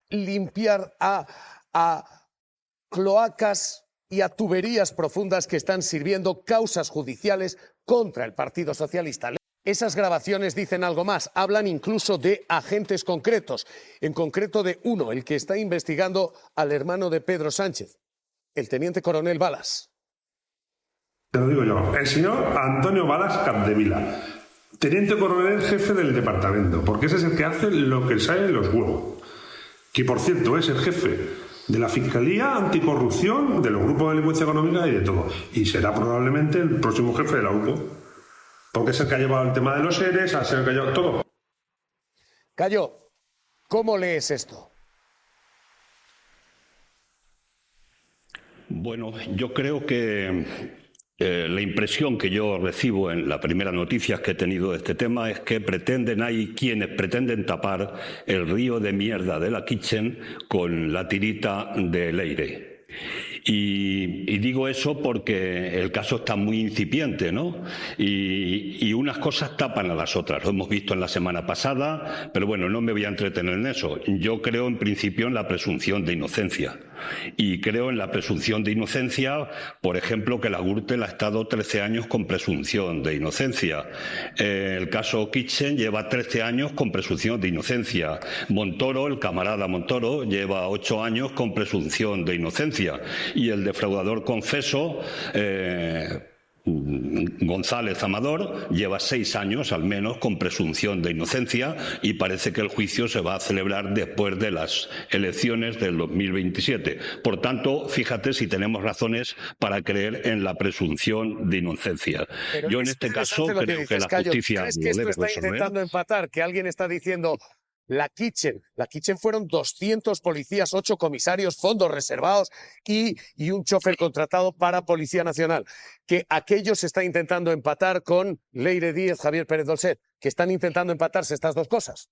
limpiar a cloacas y a tuberías profundas que están sirviendo causas judiciales contra el Partido Socialista. Esas grabaciones dicen algo más, hablan incluso de agentes concretos, en concreto de uno, el que está investigando al hermano de Pedro Sánchez, el teniente coronel Balas. Te lo digo yo, el señor Antonio Balas Capdevila, teniente coronel jefe del departamento, porque ese es el que hace lo que sale en los huevos, que por cierto es el jefe de la Fiscalía Anticorrupción, de los grupos de delincuencia económica y de todo, y será probablemente el próximo jefe de la UCO. Porque es el que ha llevado el tema de los ERES, es el que ha llevado todo. Cayo, ¿cómo lees esto? Bueno, yo creo que la impresión que yo recibo en las primeras noticias que he tenido de este tema es que hay quienes pretenden tapar el río de mierda de la Kitchen con la tirita de Leire. Y digo eso porque el caso está muy incipiente, ¿no? Y unas cosas tapan a las otras. Lo hemos visto en la semana pasada, pero bueno, no me voy a entretener en eso. Yo creo en principio en la presunción de inocencia. Y creo en la presunción de inocencia, por ejemplo, que la Gürtel ha estado 13 años con presunción de inocencia. El caso Kitchen lleva 13 años con presunción de inocencia. Montoro, el camarada Montoro, lleva 8 años con presunción de inocencia. Y el defraudador confeso, González Amador, lleva 6 años al menos con presunción de inocencia y parece que el juicio se va a celebrar después de las elecciones del 2027. Por tanto, fíjate si tenemos razones para creer en la presunción de inocencia. Pero yo en este caso creo que la justicia ¿crees que esto está intentando empatar? Que alguien está diciendo... La Kitchen fueron 200 policías, 8 comisarios, fondos reservados y un chofer contratado para Policía Nacional. Que aquello se está intentando empatar con Leire Díez, Javier Pérez Dolcet, que están intentando empatarse estas dos cosas.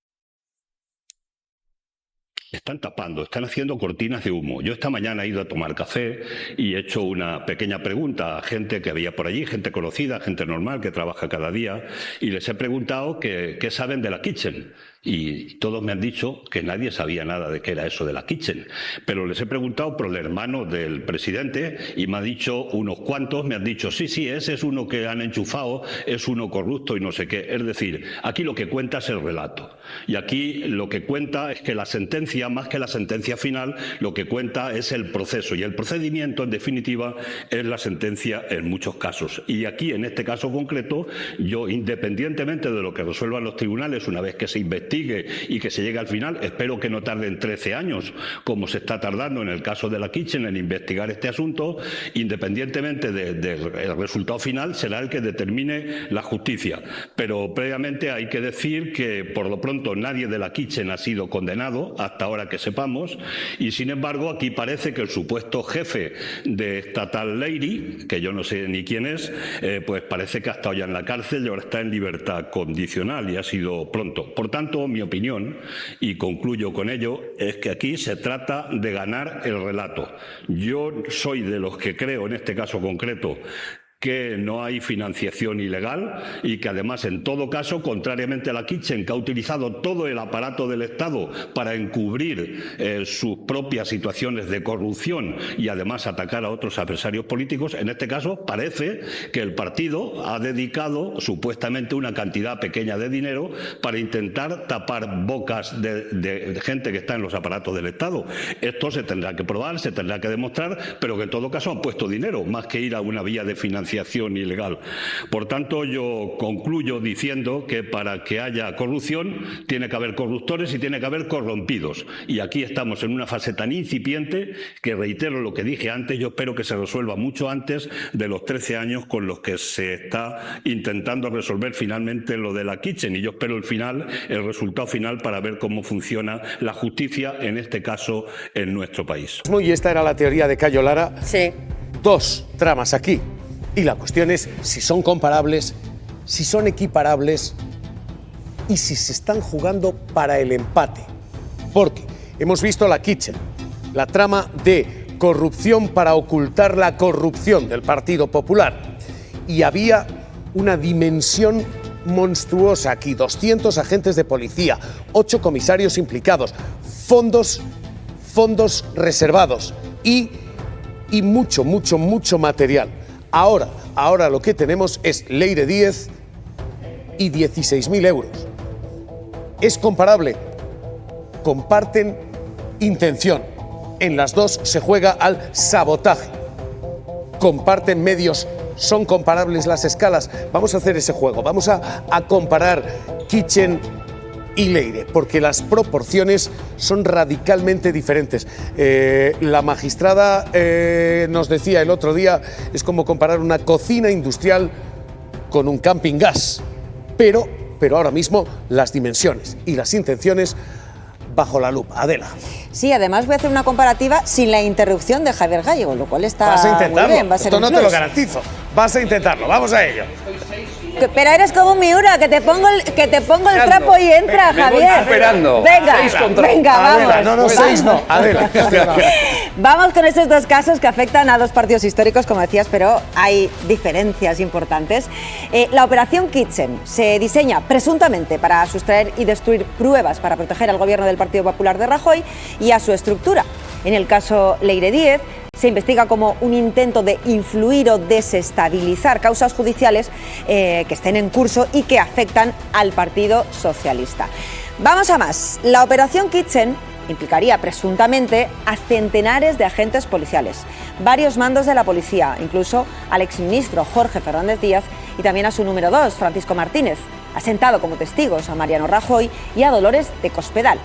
Están tapando, están haciendo cortinas de humo. Yo esta mañana he ido a tomar café y he hecho una pequeña pregunta a gente que había por allí, gente conocida, gente normal que trabaja cada día, y les he preguntado qué saben de la Kitchen. Y todos me han dicho que nadie sabía nada de qué era eso de la Kitchen. Pero les he preguntado por el hermano del presidente y me ha dicho unos cuantos, me han dicho, sí, ese es uno que han enchufado, es uno corrupto y no sé qué. Es decir, aquí lo que cuenta es el relato. Y aquí lo que cuenta es que la sentencia, más que la sentencia final, lo que cuenta es el proceso. Y el procedimiento, en definitiva, es la sentencia en muchos casos. Y aquí, en este caso concreto, yo, independientemente de lo que resuelvan los tribunales, una vez que se investigue y que se llegue al final, espero que no tarden 13 años, como se está tardando en el caso de la Kitchen en investigar este asunto, independientemente del resultado final, será el que determine la justicia. Pero previamente hay que decir que, por lo pronto, nadie de la Kitchen ha sido condenado, hasta ahora que sepamos, y sin embargo aquí parece que el supuesto jefe de esta tal Leire, que yo no sé ni quién es, pues parece que ha estado ya en la cárcel y ahora está en libertad condicional y ha sido pronto. Por tanto, mi opinión, y concluyo con ello, es que aquí se trata de ganar el relato. Yo soy de los que creo, en este caso concreto, que no hay financiación ilegal y que además, en todo caso, contrariamente a la Kitchen, que ha utilizado todo el aparato del Estado para encubrir sus propias situaciones de corrupción y además atacar a otros adversarios políticos, en este caso parece que el partido ha dedicado supuestamente una cantidad pequeña de dinero para intentar tapar bocas de gente que está en los aparatos del Estado. Esto se tendrá que probar, se tendrá que demostrar, pero que en todo caso han puesto dinero, más que ir a una vía de financiación ilegal. Por tanto, yo concluyo diciendo que para que haya corrupción tiene que haber corruptores y tiene que haber corrompidos. Y aquí estamos en una fase tan incipiente que, reitero lo que dije antes, yo espero que se resuelva mucho antes de los 13 años con los que se está intentando resolver finalmente lo de la Kitchen. Y yo espero el resultado final para ver cómo funciona la justicia, en este caso, en nuestro país. Y esta era la teoría de Cayo Lara. Sí. 2 tramas aquí. Y la cuestión es si son comparables, si son equiparables y si se están jugando para el empate. Porque hemos visto la Kitchen, la trama de corrupción para ocultar la corrupción del Partido Popular. Y había una dimensión monstruosa aquí, 200 agentes de policía, 8 comisarios implicados, fondos fondos reservados y mucho material. Ahora lo que tenemos es Leire Díez y 16.000 euros. ¿Es comparable? Comparten intención. En las dos se juega al sabotaje. Comparten medios. ¿Son comparables las escalas? Vamos a hacer ese juego. Vamos a comparar Kitchen y Leire, porque las proporciones son radicalmente diferentes. La magistrada nos decía el otro día, es como comparar una cocina industrial con un camping gas. Pero ahora mismo las dimensiones y las intenciones bajo la lupa. Adela. Sí, además voy a hacer una comparativa sin la interrupción de Javier Gallego, lo cual está Vas a intentarlo. muy bien. Va a ser Esto no un te lo plus. garantizo. Vas a intentarlo. Vamos a ello. Pero eres como Miura, que te pongo el trapo y entra, Me Javier. voy superando. Venga, Adela, vamos. no, 6 no. Adela. Vamos con estos dos casos que afectan a dos partidos históricos, como decías, pero hay diferencias importantes. La operación Kitchen se diseña presuntamente para sustraer y destruir pruebas para proteger al gobierno del Partido Popular de Rajoy y a su estructura. En el caso Leire Díez, se investiga como un intento de influir o desestabilizar causas judiciales que estén en curso y que afectan al Partido Socialista. Vamos a más. La operación Kitchen implicaría presuntamente a centenares de agentes policiales, varios mandos de la policía, incluso al exministro Jorge Fernández Díaz y también a su número 2, Francisco Martínez. Ha sentado como testigos a Mariano Rajoy y a Dolores de Cospedal.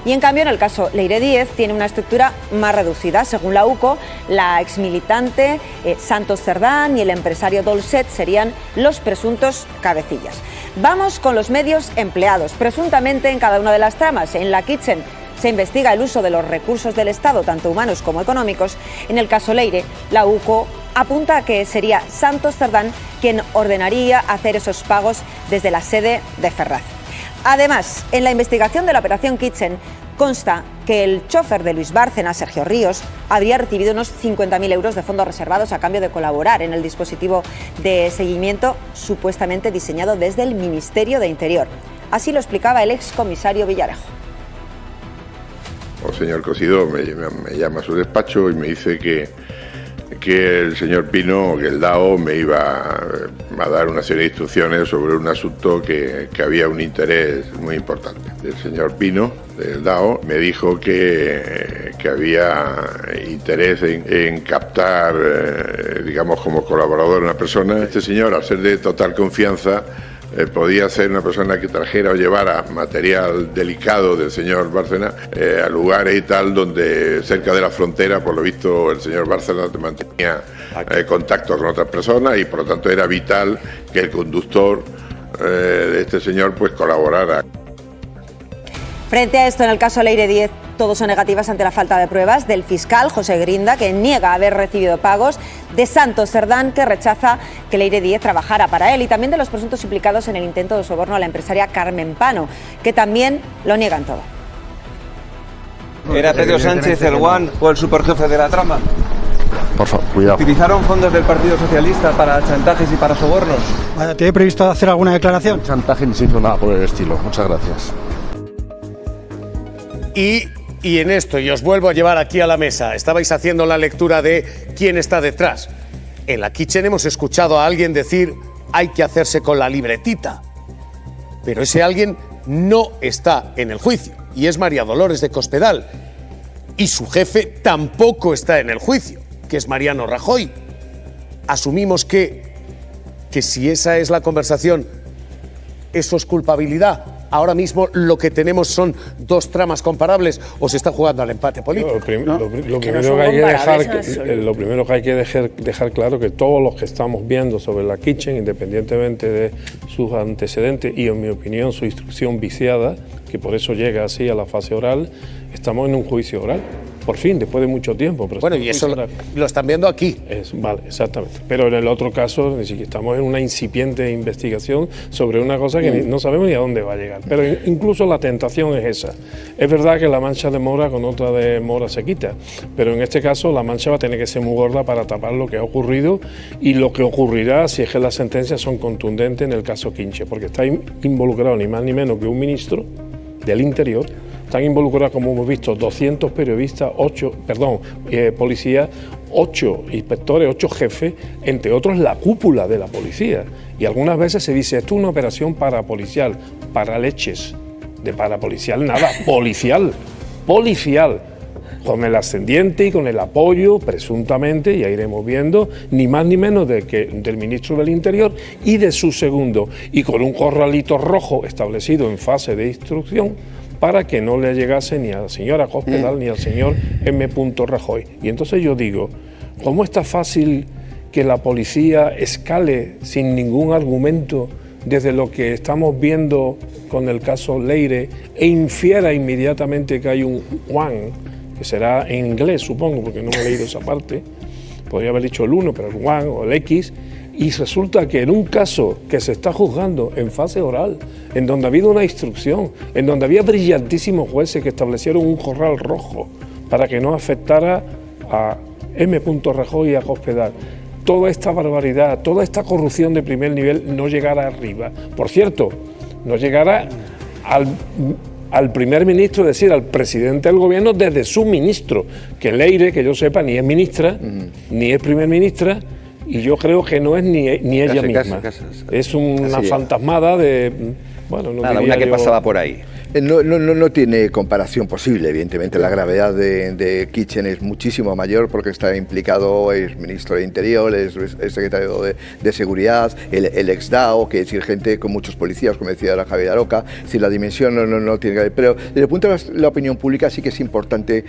Y en cambio, en el caso Leire Díez, tiene una estructura más reducida. Según la UCO, la exmilitante Santos Cerdán y el empresario Dolcet serían los presuntos cabecillas. Vamos con los medios empleados, presuntamente en cada una de las tramas. En la Kitchen se investiga el uso de los recursos del Estado, tanto humanos como económicos. En el caso Leire, la UCO apunta a que sería Santos Cerdán quien ordenaría hacer esos pagos desde la sede de Ferraz. Además, en la investigación de la operación Kitchen consta que el chofer de Luis Bárcena, Sergio Ríos, habría recibido unos 50.000 euros de fondos reservados a cambio de colaborar en el dispositivo de seguimiento supuestamente diseñado desde el Ministerio de Interior. Así lo explicaba el excomisario Villarejo. El señor Cosido me llama a su despacho y me dice que el señor Pino, que el DAO, me iba a dar una serie de instrucciones sobre un asunto que había un interés muy importante. El señor Pino, del DAO, me dijo que había interés en captar, digamos, como colaborador una persona. Este señor, al ser de total confianza, podía ser una persona que trajera o llevara material delicado del señor Bárcena a lugares y tal donde cerca de la frontera, por lo visto, el señor Bárcena mantenía contacto con otras personas y por lo tanto era vital que el conductor de este señor pues colaborara. Frente a esto, en el caso Leire Díez, todos son negativas ante la falta de pruebas del fiscal José Grinda, que niega haber recibido pagos, de Santos Cerdán, que rechaza que Leire Díez trabajara para él, y también de los presuntos implicados en el intento de soborno a la empresaria Carmen Pano, que también lo niegan todo. ¿Era Pedro Sánchez el One o el superjefe de la trama? Por favor, cuidado. ¿Utilizaron fondos del Partido Socialista para chantajes y para sobornos? ¿Tiene previsto hacer alguna declaración? Chantaje ni se hizo nada por el estilo. Muchas gracias. Y en esto, y os vuelvo a llevar aquí a la mesa, estabais haciendo la lectura de quién está detrás. En la Kitchen hemos escuchado a alguien decir hay que hacerse con la libretita. Pero ese alguien no está en el juicio, y es María Dolores de Cospedal. Y su jefe tampoco está en el juicio, que es Mariano Rajoy. Asumimos que si esa es la conversación, eso es culpabilidad. Ahora mismo lo que tenemos son dos tramas comparables o se está jugando al empate político. Lo primero que hay que dejar claro que todos los que estamos viendo sobre la Kitchen, independientemente de sus antecedentes y, en mi opinión, su instrucción viciada, que por eso llega así a la fase oral, estamos en un juicio oral. Por fin, después de mucho tiempo. Pero bueno, y eso lo están viendo aquí. Vale, exactamente. Pero en el otro caso, estamos en una incipiente investigación sobre una cosa que no sabemos ni a dónde va a llegar. Pero incluso la tentación es esa. Es verdad que la mancha de mora con otra de mora se quita, pero en este caso la mancha va a tener que ser muy gorda para tapar lo que ha ocurrido y lo que ocurrirá si es que las sentencias son contundentes en el caso Kinche, porque está involucrado ni más ni menos que un ministro del Interior están involucrados, como hemos visto, 200 periodistas, policías, 8 inspectores, 8 jefes, entre otros la cúpula de la policía. Y algunas veces se dice, esto es una operación parapolicial, para leches, de parapolicial nada, policial, con el ascendiente y con el apoyo, presuntamente, ya iremos viendo, ni más ni menos del ministro del Interior y de su segundo, y con un corralito rojo establecido en fase de instrucción para que no le llegase ni a la señora Cospedal ni al señor M. Rajoy. Y entonces yo digo, ¿cómo está fácil que la policía escale sin ningún argumento desde lo que estamos viendo con el caso Leire e infiera inmediatamente que hay un Juan, que será en inglés, supongo, porque no me he leído esa parte, podría haber dicho el 1, pero el Juan o el X, y resulta que en un caso que se está juzgando en fase oral, en donde ha habido una instrucción, en donde había brillantísimos jueces que establecieron un corral rojo para que no afectara a M. Rajoy y a Cospedal, toda esta barbaridad, toda esta corrupción de primer nivel no llegara arriba. Por cierto, no llegara al primer ministro, es decir, al presidente del gobierno desde su ministro, que Leire, que yo sepa, ni es ministra, ni es primer ministra, y yo creo que no es ni ella misma. Es una fantasmada de... Bueno, no nada, una que pasaba por ahí. No tiene comparación posible, evidentemente. La gravedad de Kitchen es muchísimo mayor porque está implicado, es ministro de Interior, es secretario de Seguridad, el ex-DAO, que es decir, gente con muchos policías, como decía ahora Javier Aroca. Es decir, la dimensión no tiene que ver. Pero desde el punto de la opinión pública sí que es importante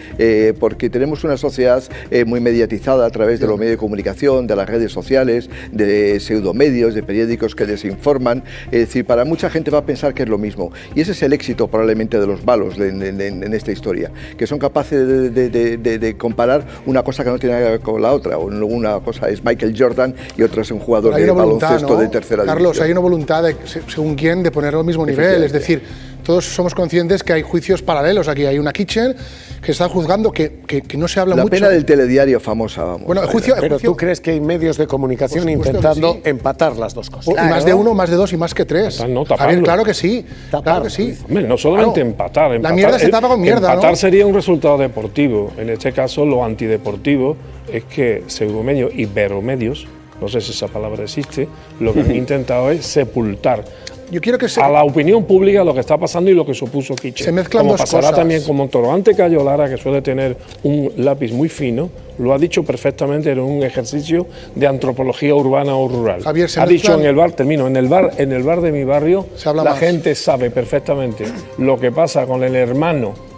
porque tenemos una sociedad muy mediatizada a través de los medios de comunicación, de las redes sociales, de pseudomedios, de periódicos que desinforman. Es decir, para mucha gente va a pensar que es lo mismo. Y ese es el éxito probablemente de los malos en esta historia, que son capaces de comparar una cosa que no tiene nada que ver con la otra. Una cosa es Michael Jordan y otra es un jugador de baloncesto de tercera división. Carlos, hay una voluntad, según quién, de ponerlo al mismo nivel, es decir, todos somos conscientes que hay juicios paralelos aquí. Hay una Kitchen que está juzgando que no se habla mucho. La pena del telediario famosa, vamos. Bueno, pero tú crees que hay medios de comunicación intentando empatar las dos cosas. Claro. Y más de uno, más de dos y más que tres. No, Javier, claro que sí. Claro que sí. Hombre, no solamente empatar. La mierda se tapa con mierda, empatar sería un resultado deportivo. En este caso, lo antideportivo es que pseudomedios y veromedios, no sé si esa palabra existe, lo que han intentado es sepultar yo quiero que a la opinión pública lo que está pasando y lo que supuso Kitchen. Se mezclan como dos pasará cosas. También con Montoro. Ante Cayo Lara, que suele tener un lápiz muy fino, lo ha dicho perfectamente en un ejercicio de antropología urbana o rural. Javier, ha dicho en el bar, termino, en el bar de mi barrio, la gente sabe perfectamente lo que pasa con el hermano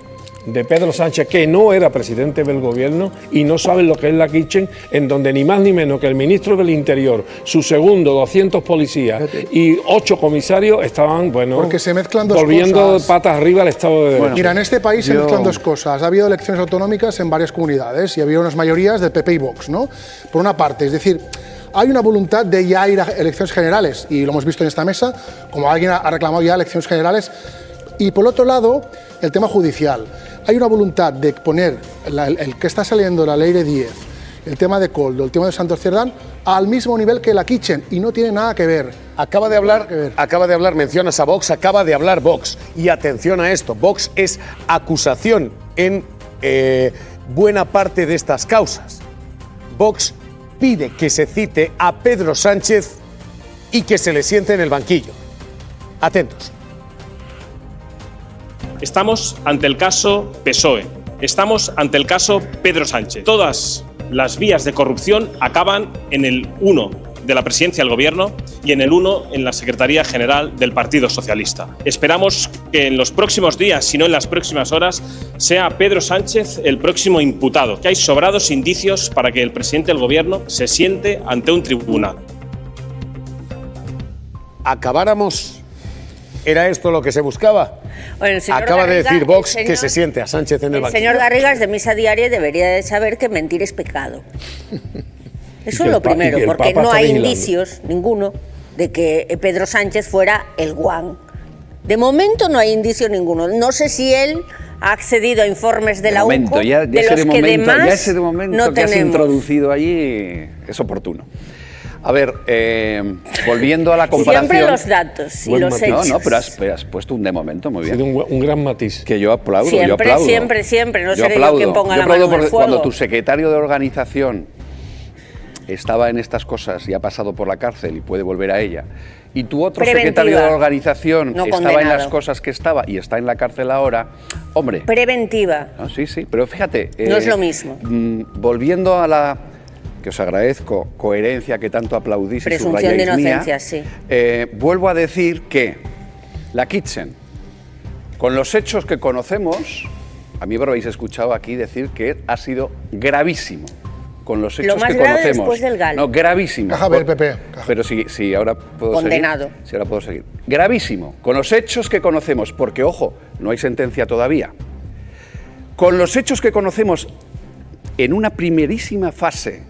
de Pedro Sánchez, que no era presidente del gobierno, y no saben lo que es la Kitchen, en donde ni más ni menos que el ministro del Interior, su segundo, 200 policías y 8 comisarios estaban, bueno, porque se mezclan dos volviendo cosas. Patas arriba al Estado de Derecho. Bueno, mira, en este país se mezclan dos cosas. Ha habido elecciones autonómicas en varias comunidades y había unas mayorías del PP y Vox, ¿no? Por una parte, es decir, hay una voluntad de ya ir a elecciones generales, y lo hemos visto en esta mesa, como alguien ha reclamado ya elecciones generales. Y por otro lado, el tema judicial. Hay una voluntad de poner el que está saliendo, la ley de 10, el tema de Koldo, el tema de Santos Cerdán, al mismo nivel que la Kitchen, y no tiene nada que ver. Acaba de hablar, mencionas a Vox, acaba de hablar Vox. Y atención a esto, Vox es acusación en buena parte de estas causas. Vox pide que se cite a Pedro Sánchez y que se le siente en el banquillo. Atentos. Estamos ante el caso PSOE, estamos ante el caso Pedro Sánchez. Todas las vías de corrupción acaban en el 1 de la presidencia del gobierno y en el 1 en la Secretaría General del Partido Socialista. Esperamos que en los próximos días, si no en las próximas horas, sea Pedro Sánchez el próximo imputado, que hay sobrados indicios para que el presidente del gobierno se siente ante un tribunal. Acabáramos. ¿Era esto lo que se buscaba? Bueno, Acaba Garriga, de decir Vox que se siente a Sánchez en el banquillo. El señor Garrigas, de misa diaria, debería de saber que mentir es pecado. Eso es lo primero, porque no hay indicios, ninguno, de que Pedro Sánchez fuera el guan. De momento no hay indicio ninguno. No sé si él ha accedido a informes de la UNCO, de los que demás ya ese de momento no que has tenemos. introducido allí es oportuno. A ver, volviendo a la comparación... Siempre los datos y los hechos. No, pero has puesto un de momento, muy bien. Un gran matiz. Que yo aplaudo, Siempre. No seré yo quien ponga la mano en el fuego. Cuando tu secretario de organización estaba en estas cosas y ha pasado por la cárcel y puede volver a ella, y tu otro secretario de organización estaba en las cosas que estaba y está en la cárcel ahora, hombre... Preventiva. No, sí, pero fíjate... No es lo mismo. Volviendo a la... que os agradezco, coherencia que tanto aplaudís presunción y subrayáis de inocencia, mía, sí. Vuelvo a decir que la Kitchen, con los hechos que conocemos, a mí me habéis escuchado aquí decir que ha sido gravísimo. Con los hechos que conocemos. Después del Galo. No, gravísimo. Caja B, PP. Pero sí, ahora puedo Condenado. seguir. Sí, ahora puedo seguir. Gravísimo. Con los hechos que conocemos, porque, ojo, no hay sentencia todavía. Con los hechos que conocemos en una primerísima fase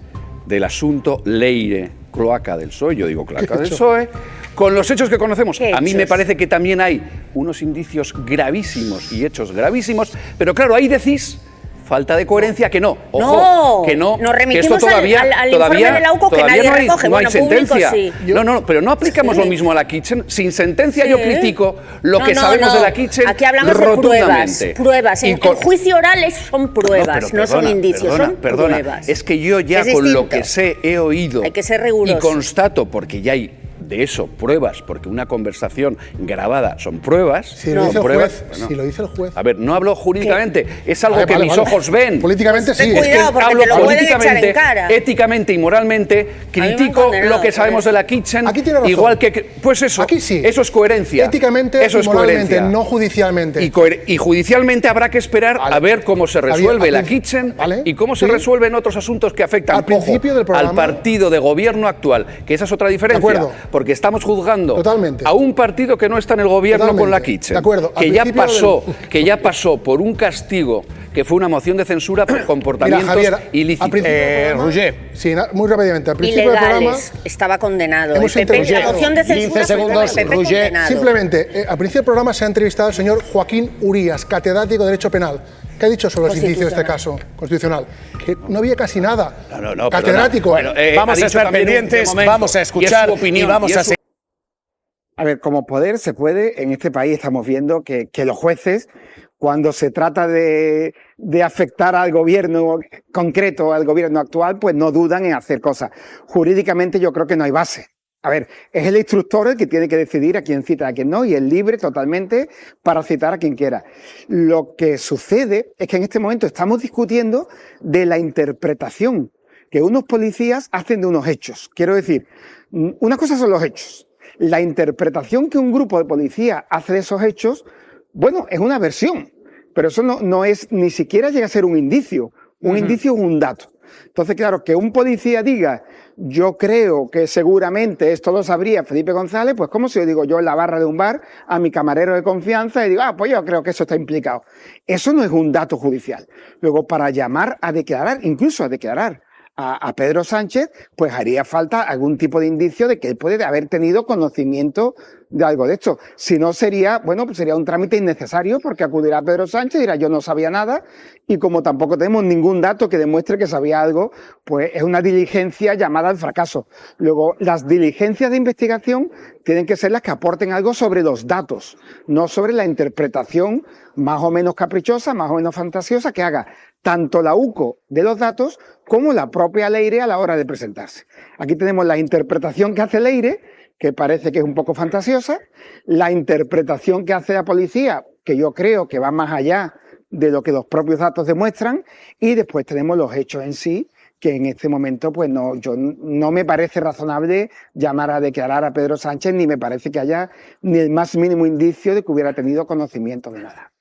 del asunto Leire, cloaca del PSOE, yo digo cloaca del PSOE, con los hechos que conocemos, a mí me parece que también hay unos indicios gravísimos y hechos gravísimos, pero claro, ahí decís... falta de coherencia, que no. Ojo, que no. Nos remitimos que esto todavía, al informe de la UCO que nadie recoge. No hay sentencia. Sí. No, pero no aplicamos lo mismo a la Kitchen. Sin sentencia yo critico lo que sabemos de la Kitchen. Aquí hablamos de pruebas. El juicio oral son pruebas, no son indicios, son pruebas. Es que yo ya con lo que sé, he oído hay que ser riguroso. Y constato, porque ya hay de eso pruebas, porque una conversación grabada son pruebas. Si lo dice el juez. Si lo dice el juez. A ver, no hablo jurídicamente, es algo que mis ojos ven. Políticamente sí. Es que hablo políticamente, éticamente y moralmente, critico lo que sabemos de la Kitchen. Aquí tiene razón. Igual que, pues eso, aquí sí. Eso es coherencia. Éticamente eso es y moralmente, coherencia. no judicialmente. Y judicialmente habrá que esperar a ver cómo se resuelve la Kitchen y cómo se resuelven otros asuntos que afectan al principio del programa, al partido de gobierno actual, que esa es otra diferencia, porque estamos juzgando a un partido que no está en el gobierno con la Kitchen, que ya pasó por un castigo que fue una moción de censura por comportamientos ilícitos. Roger. Sí, muy rápidamente. Al principio del programa estaba condenado. Hemos la moción de censura 15 segundos, Roger. Simplemente, al principio del programa se ha entrevistado al señor Joaquín Urías, catedrático de Derecho Penal. ¿Qué ha dicho sobre los indicios de este caso constitucional? Que no había casi nada. No, catedrático. Bueno, vamos a estar pendientes, vamos a escuchar y vamos a seguir. A ver, como poder se puede, en este país estamos viendo que los jueces, cuando se trata de afectar al gobierno concreto, al gobierno actual, pues no dudan en hacer cosas. Jurídicamente yo creo que no hay base. A ver, es el instructor el que tiene que decidir a quién cita, a quién no, y es libre totalmente para citar a quien quiera. Lo que sucede es que en este momento estamos discutiendo de la interpretación que unos policías hacen de unos hechos. Quiero decir, una cosa son los hechos. La interpretación que un grupo de policía hace de esos hechos, bueno, es una versión, pero eso no es, ni siquiera llega a ser un indicio. Un indicio es un dato. Entonces, claro, que un policía diga, yo creo que seguramente esto lo sabría Felipe González, pues como si yo digo yo en la barra de un bar a mi camarero de confianza y digo, pues yo creo que eso está implicado. Eso no es un dato judicial. Luego, para llamar a declarar, incluso a declarar a Pedro Sánchez, pues haría falta algún tipo de indicio de que él puede haber tenido conocimiento de algo de esto. Si no sería, bueno, pues sería un trámite innecesario porque acudirá Pedro Sánchez y dirá yo no sabía nada y como tampoco tenemos ningún dato que demuestre que sabía algo, pues es una diligencia llamada al fracaso. Luego, las diligencias de investigación tienen que ser las que aporten algo sobre los datos, no sobre la interpretación más o menos caprichosa, más o menos fantasiosa que haga tanto la UCO de los datos como la propia Leire a la hora de presentarse. Aquí tenemos la interpretación que hace Leire, que parece que es un poco fantasiosa, la interpretación que hace la policía, que yo creo que va más allá de lo que los propios datos demuestran, y después tenemos los hechos en sí, que en este momento pues no me parece razonable llamar a declarar a Pedro Sánchez, ni me parece que haya ni el más mínimo indicio de que hubiera tenido conocimiento de nada.